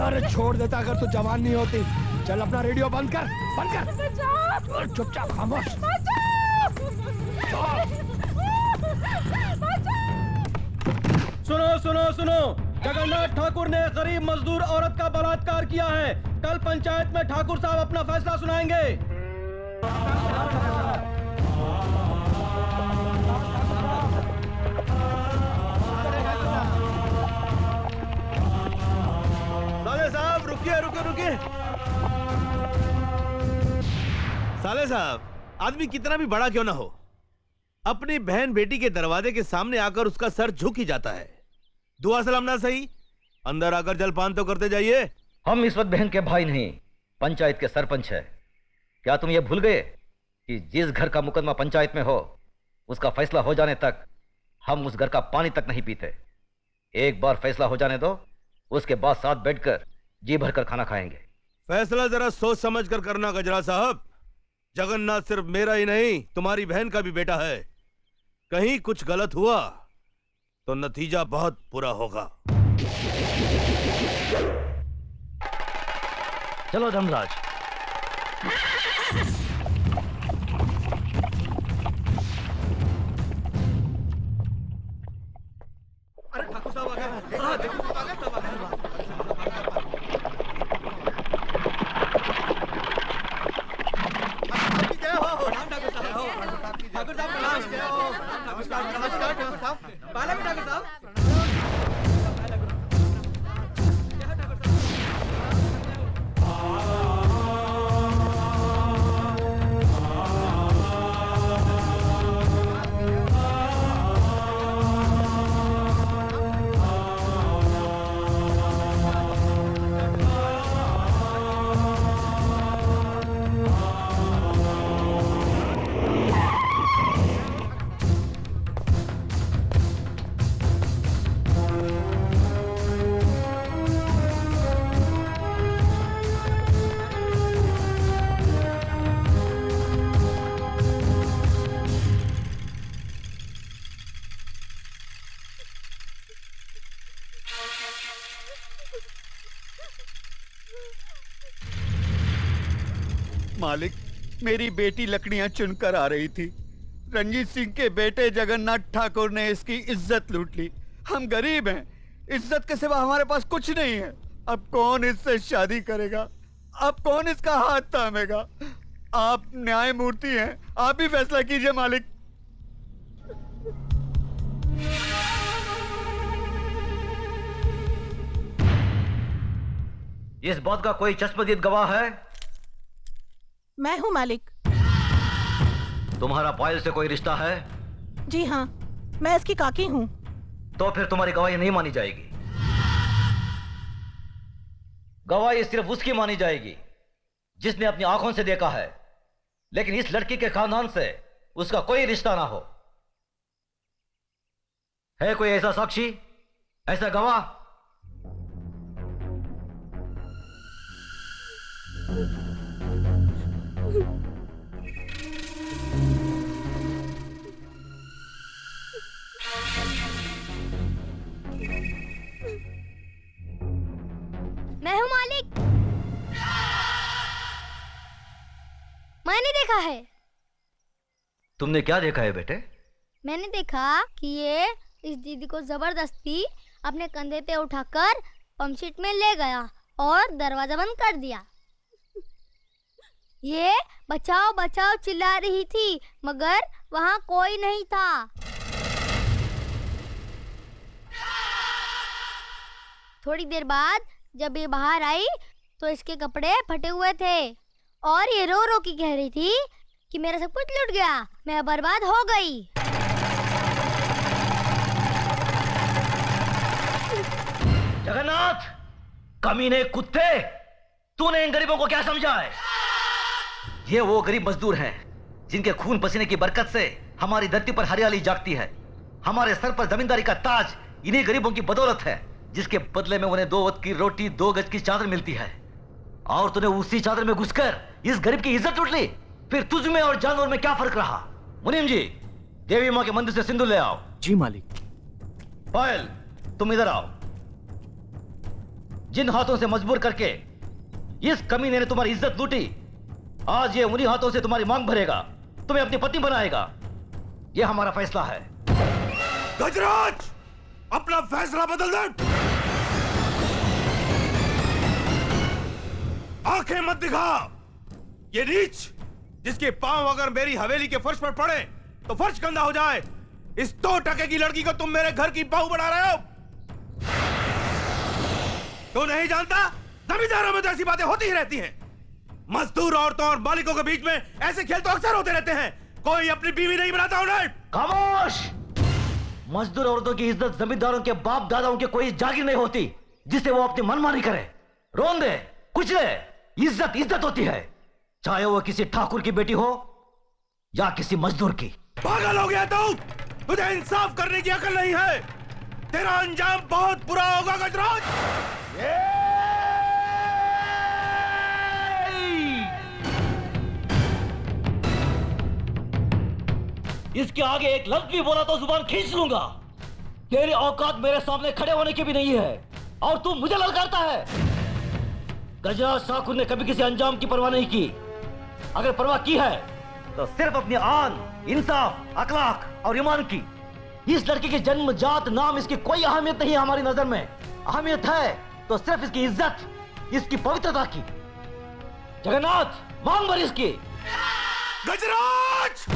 अरे छोड़ देता अगर तू जवान नहीं होती। चल अपना रेडियो बंद कर, बंद कर और चुपचाप खामोश। सुनो सुनो सुनो, जगन्नाथ ठाकुर ने गरीब मजदूर औरत का बलात्कार किया है। कल पंचायत में ठाकुर साहब अपना फैसला सुनाएंगे। साले साहब रुकिए रुकिए रुकिए। साले साहब, आदमी कितना भी बड़ा क्यों ना हो, अपनी बहन बेटी के दरवाजे के सामने आकर उसका सर झुक ही जाता है। दुआ सलाम ना सही, अंदर आकर जलपान तो करते जाइए। हम इस वक्त बहन के भाई नहीं, पंचायत के सरपंच है। क्या तुम ये भूल गए कि जिस घर का मुकदमा पंचायत में हो, उसका फैसला हो जाने तक हम उस घर का पानी तक नहीं पीते। एक बार फैसला हो जाने दो, उसके बाद साथ बैठकर जी भरकर खाना खाएंगे। फैसला जरा सोच समझ कर करना गजरा साहब। जगन्नाथ सिर्फ मेरा ही नहीं, तुम्हारी बहन का भी बेटा है। कहीं कुछ गलत हुआ तो नतीजा बहुत बुरा होगा। चलो धर्मराज। अरे ठाकुर साहब आ गए। हाँ देखो आ गए, सब आ गए। ठाकुर साहब नमस्कार। नमस्कार ठाकुर साहब। पहले भी ठाकुर साहब। मालिक, मेरी बेटी लकड़ियां चुनकर आ रही थी। रंजीत सिंह के बेटे जगन्नाथ ठाकुर ने इसकी इज्जत लूट ली। हम गरीब हैं, इज्जत के सिवा हमारे पास कुछ नहीं है। अब कौन इससे शादी करेगा? अब कौन इसका हाथ थामेगा? आप न्यायमूर्ति हैं, आप ही फैसला कीजिए मालिक। इस बात का कोई चश्मदीद गवाह है? मैं हूँ मालिक। तुम्हारा पायल से कोई रिश्ता है? जी हाँ, मैं इसकी काकी हूँ। तो फिर तुम्हारी गवाही नहीं मानी जाएगी। गवाही सिर्फ उसकी मानी जाएगी जिसने अपनी आंखों से देखा है, लेकिन इस लड़की के खानदान से उसका कोई रिश्ता ना हो। है कोई ऐसा साक्षी, ऐसा गवाह? मैं हूँ मालिक। मैंने देखा है। तुमने क्या देखा है बेटे? मैंने देखा कि ये इस दीदी को जबरदस्ती अपने कंधे पे उठाकर पंपशीट में ले गया और दरवाजा बंद कर दिया। ये बचाओ बचाओ चिल्ला रही थी, मगर वहाँ कोई नहीं था। थोड़ी देर बाद जब ये बाहर आई तो इसके कपड़े फटे हुए थे और ये रो रो के कह रही थी कि मेरा सब कुछ लूट गया, मैं बर्बाद हो गई। जगन्नाथ, कमीने कुत्ते, तूने इन गरीबों को क्या समझा है? ये वो गरीब मजदूर हैं जिनके खून पसीने की बरकत से हमारी धरती पर हरियाली जागती है। हमारे सर पर जमींदारी का ताज इन्हीं गरीबों की बदौलत है, जिसके बदले में उन्हें 2 वक्त की रोटी, 2 गज की चादर मिलती है। और तूने उसी चादर में घुसकर इस गरीब की इज्जत लूट ली। फिर तुझ में और जानवर में क्या फर्क रहा? मुनीम जी, देवी माँ के मंदिर से सिंदूर ले आओ। जी मालिक। पायल, तुम इधर आओ। जिन हाथों से मजबूर करके इस कमीने ने तुम्हारी इज्जत लूटी, आज ये उन्हीं हाथों से तुम्हारी मांग भरेगा, तुम्हें अपनी पत्नी बनाएगा। ये हमारा फैसला है। गजराज, अपना फैसला बदल दे। आंखें मत दिखा। ये नीच जिसके पांव अगर मेरी हवेली के फर्श पर पड़े तो फर्श गंदा हो जाए, इस 2 टके की लड़की को तुम मेरे घर की बहू बना रहे हो। तो नहीं जानता, जमींदारों में तो ऐसी बातें होती ही रहती हैं। मजदूर औरतों और मालिकों के बीच में ऐसे खेल तो अक्सर होते रहते हैं। कोई अपनी बीवी नहीं बनाता उन्हें। खामोश! मजदूर औरतों की इज्जत जमींदारों के बाप दादाओं के कोई जागीर नहीं होती जिसे वो अपनी मनमानी करे, रोन दे, कुचले। इज्जत इज्जत होती है, चाहे वो किसी ठाकुर की बेटी हो या किसी मजदूर की। पागल हो गया तू? तुझे इंसाफ करने की अकल नहीं है। तेरा अंजाम बहुत बुरा होगा गजराज। इसके आगे एक लफ्ज भी बोला तो जुबान खींच लूंगा। तेरी औकात मेरे सामने खड़े होने की भी नहीं है और तू मुझे ललकारता है। गजराज ठाकुर ने कभी किसी अंजाम की परवाह नहीं की। अगर परवाह की है तो सिर्फ अपनी आन, इंसाफ, अखलाक और ईमान की। इस लड़की के जन्म, जात, नाम, इसकी कोई अहमियत नहीं है हमारी नजर में। अहमियत है तो सिर्फ इसकी इज्जत, इसकी पवित्रता की। जगन्नाथ, मांग भर इसकी। गजराज!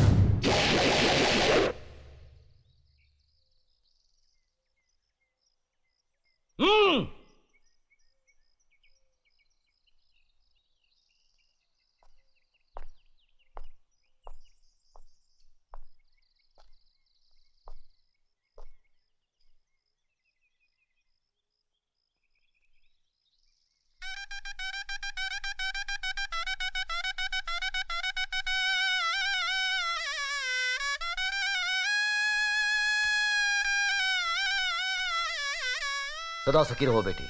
सदा सकीर हो बेटी।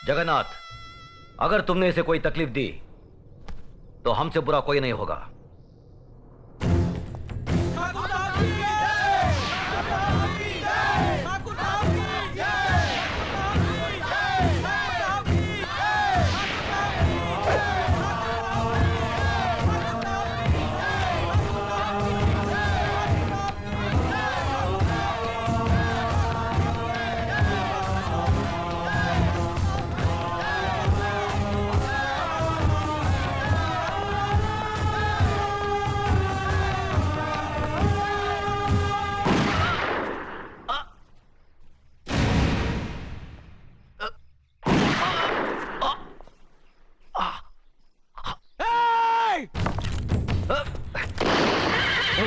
जगन्नाथ, अगर तुमने इसे कोई तकलीफ दी तो हमसे बुरा कोई नहीं होगा।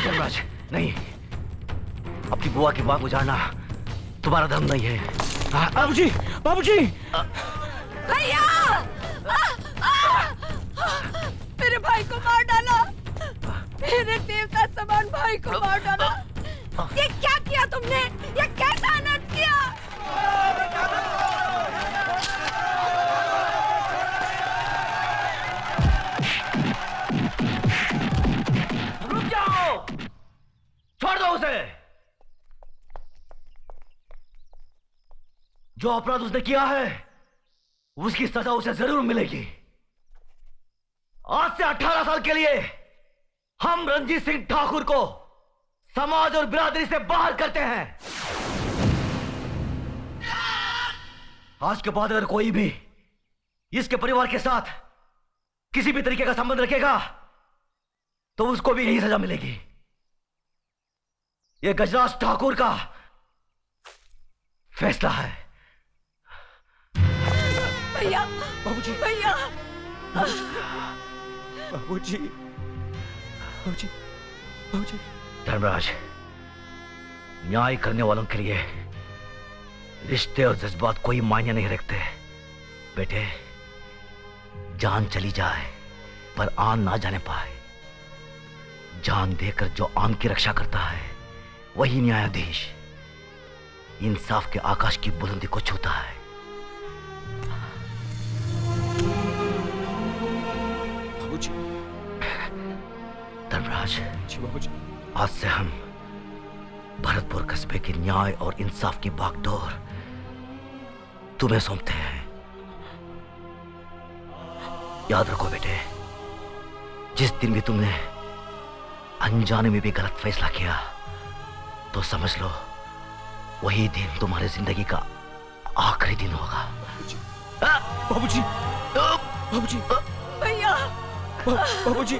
धर्मराज, नहीं, अपनी बुआ की बात गुजारना तुम्हारा धर्म नहीं है। बाबूजी, बाबूजी! भैया! मेरे भाई को मार डाला। मेरे देवता समान भाई को मार डाला। ये क्या किया तुमने? ये कैसा अनर्थ किया? रुक जाओ, छोड़ दो उसे। जो अपराध उसने किया है उसकी सजा उसे जरूर मिलेगी। आज से 18 साल के लिए हम रंजीत सिंह ठाकुर को समाज और बिरादरी से बाहर करते हैं। आज के बाद अगर कोई भी इसके परिवार के साथ किसी भी तरीके का संबंध रखेगा तो उसको भी यही सजा मिलेगी। यह गजराज ठाकुर का फैसला है। भैया! बाबूजी! भैया! बाबूजी! बाबूजी! बाबूजी! धर्मराज, न्याय करने वालों के लिए रिश्ते और जज्बात कोई मायने नहीं रखते। बेटे, जान चली जाए पर आन ना जाने पाए। जान देकर जो आन की रक्षा करता है वही न्यायाधीश इंसाफ के आकाश की बुलंदी को छूता है। बाबूजी! धर्मराज, जी बाबूजी! आज से हम भरतपुर कस्बे की न्याय और इंसाफ की बागडोर तुम्हें सौंपते हैं। याद रखो बेटे, जिस दिन भी तुमने अनजाने में भी गलत फैसला किया तो समझ लो वही दिन तुम्हारी जिंदगी का आखिरी दिन होगा। बाबूजी, बाबूजी, भैया, बाबूजी।